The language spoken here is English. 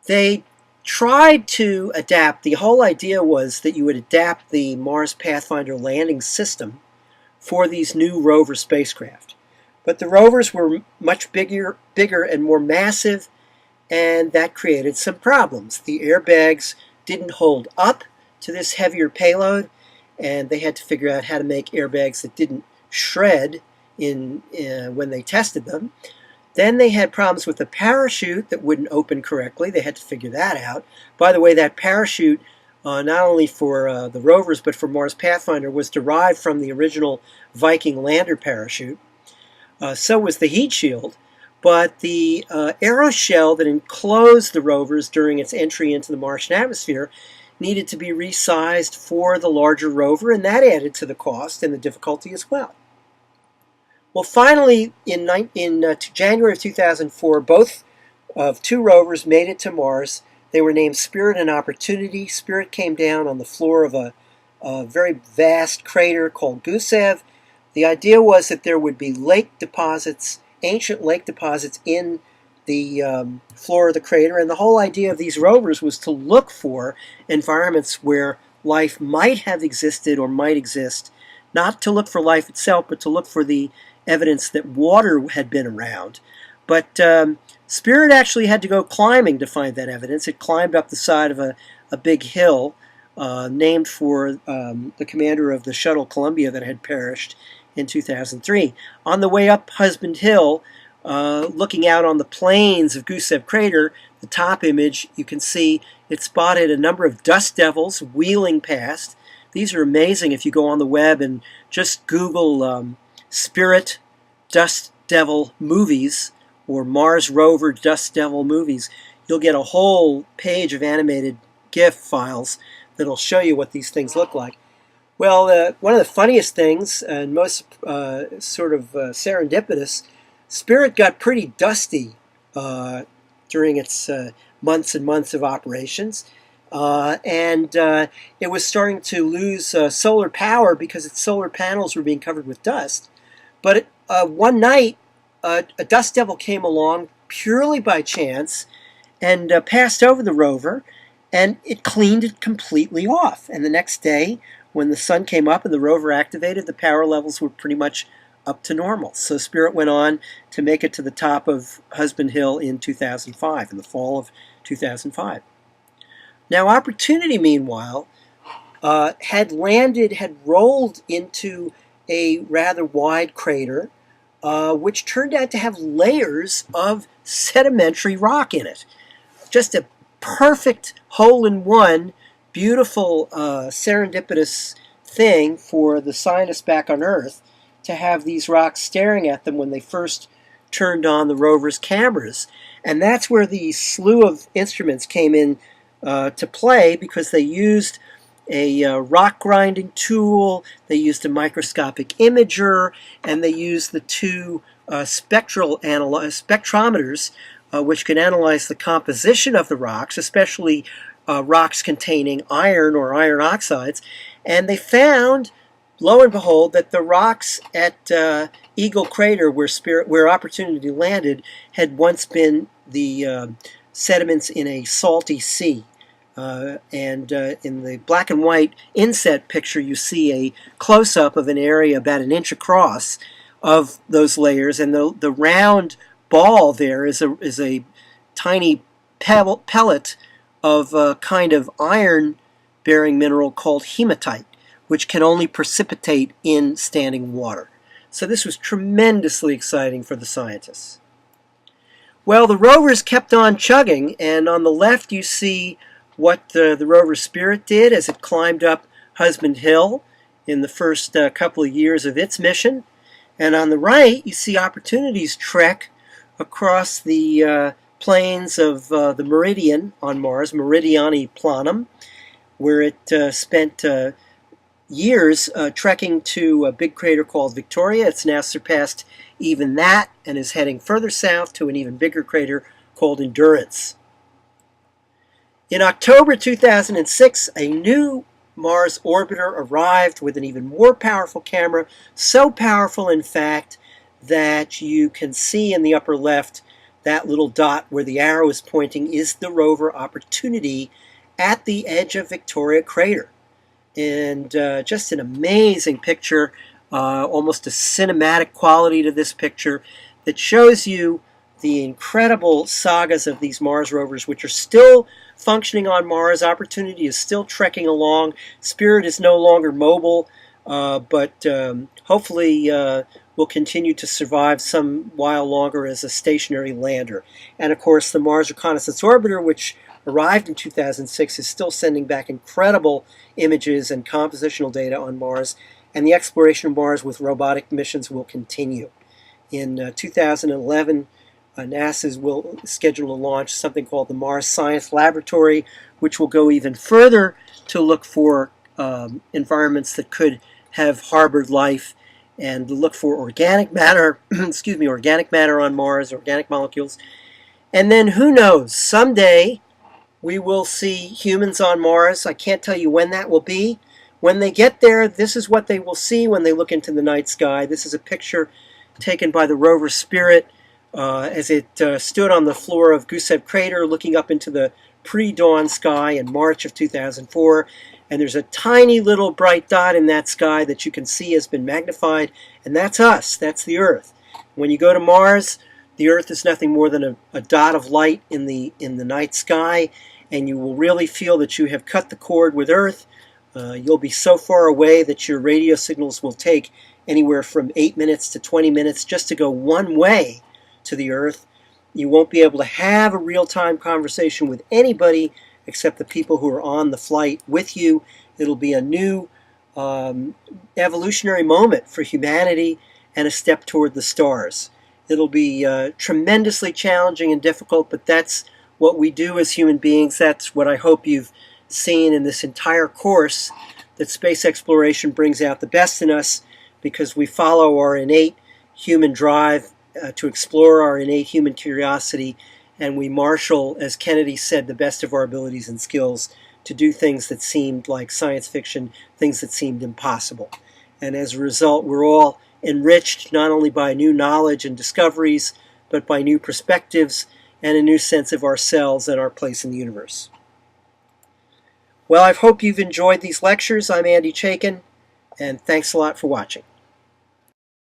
They tried to adapt. The whole idea was that you would adapt the Mars Pathfinder landing system for these new rover spacecraft. But the rovers were much bigger and more massive, and that created some problems. The airbags didn't hold up to this heavier payload, and they had to figure out how to make airbags that didn't shred when they tested them. Then they had problems with the parachute that wouldn't open correctly. They had to figure that out. By the way, that parachute, not only for the rovers but for Mars Pathfinder, was derived from the original Viking lander parachute. So was the heat shield. But the aeroshell that enclosed the rovers during its entry into the Martian atmosphere needed to be resized for the larger rover, and that added to the cost and the difficulty as well. Well, finally, in January of 2004, both of two rovers made it to Mars. They were named Spirit and Opportunity. Spirit came down on the floor of a very vast crater called Gusev. The idea was that there would be lake deposits, ancient lake deposits in the floor of the crater, and the whole idea of these rovers was to look for environments where life might have existed or might exist, not to look for life itself, but to look for the evidence that water had been around. But Spirit actually had to go climbing to find that evidence. It climbed up the side of a big hill named for the commander of the shuttle Columbia that had perished in 2003. On the way up Husband Hill, looking out on the plains of Gusev Crater, the top image, you can see it spotted a number of dust devils wheeling past. These are amazing. If you go on the web and just Google Spirit Dust Devil movies or Mars Rover Dust Devil movies, you'll get a whole page of animated GIF files that'll show you what these things look like. Well, one of the funniest things and most serendipitous, Spirit got pretty dusty during its months and months of operations. And it was starting to lose solar power because its solar panels were being covered with dust. But one night, a dust devil came along purely by chance and passed over the rover, and it cleaned it completely off. And the next day, when the sun came up and the rover activated, the power levels were pretty much up to normal. So Spirit went on to make it to the top of Husband Hill in 2005, in the fall of 2005. Now, Opportunity, meanwhile, had rolled into a rather wide crater, which turned out to have layers of sedimentary rock in it. Just a perfect hole-in-one, beautiful, serendipitous thing for the scientists back on Earth to have these rocks staring at them when they first turned on the rover's cameras. And that's where the slew of instruments came in to play, because they used a rock grinding tool, they used a microscopic imager, and they used the two spectrometers, which can analyze the composition of the rocks, especially rocks containing iron or iron oxides. And they found, lo and behold, that the rocks at Eagle Crater, where Opportunity landed, had once been the sediments in a salty sea. And in the black and white inset picture, you see a close-up of an area about an inch across of those layers, and the round ball there is a tiny pellet of a kind of iron-bearing mineral called hematite, which can only precipitate in standing water. So this was tremendously exciting for the scientists. Well, the rovers kept on chugging, and on the left you see what the rover Spirit did as it climbed up Husband Hill in the first couple of years of its mission. And on the right, you see Opportunity's trek across the plains of the Meridian on Mars, Meridiani Planum, where it spent years trekking to a big crater called Victoria. It's now surpassed even that and is heading further south to an even bigger crater called Endurance. In October 2006, a new Mars orbiter arrived with an even more powerful camera, so powerful, in fact, that you can see in the upper left That little dot where the arrow is pointing is the rover Opportunity at the edge of Victoria Crater. And just an amazing picture, almost a cinematic quality to this picture that shows you the incredible sagas of these Mars rovers, which are still functioning on Mars. Opportunity is still trekking along. Spirit is no longer mobile, but hopefully will continue to survive some while longer as a stationary lander. And of course, the Mars Reconnaissance Orbiter, which arrived in 2006, is still sending back incredible images and compositional data on Mars, and the exploration of Mars with robotic missions will continue. In 2011, NASA will schedule to launch something called the Mars Science Laboratory, which will go even further to look for environments that could have harbored life and look for organic matter, organic matter on Mars, organic molecules. And then who knows, someday we will see humans on Mars. I can't tell you when that will be. When they get there, this is what they will see when they look into the night sky. This is a picture taken by the rover Spirit as it stood on the floor of Gusev Crater looking up into the pre-dawn sky in March of 2004. And there's a tiny little bright dot in that sky that you can see has been magnified, and that's us, that's the Earth. When you go to Mars, the Earth is nothing more than a dot of light in the night sky, and you will really feel that you have cut the cord with Earth. You'll be so far away that your radio signals will take anywhere from 8 minutes to 20 minutes just to go one way to the Earth. You won't be able to have a real-time conversation with anybody except the people who are on the flight with you. It'll be a new evolutionary moment for humanity and a step toward the stars. It'll be tremendously challenging and difficult, but that's what we do as human beings. That's what I hope you've seen in this entire course, that space exploration brings out the best in us because we follow our innate human drive to explore, our innate human curiosity, and we marshal, as Kennedy said, the best of our abilities and skills to do things that seemed like science fiction, things that seemed impossible. And as a result, we're all enriched not only by new knowledge and discoveries, but by new perspectives and a new sense of ourselves and our place in the universe. Well, I hope you've enjoyed these lectures. I'm Andy Chaikin, and thanks a lot for watching.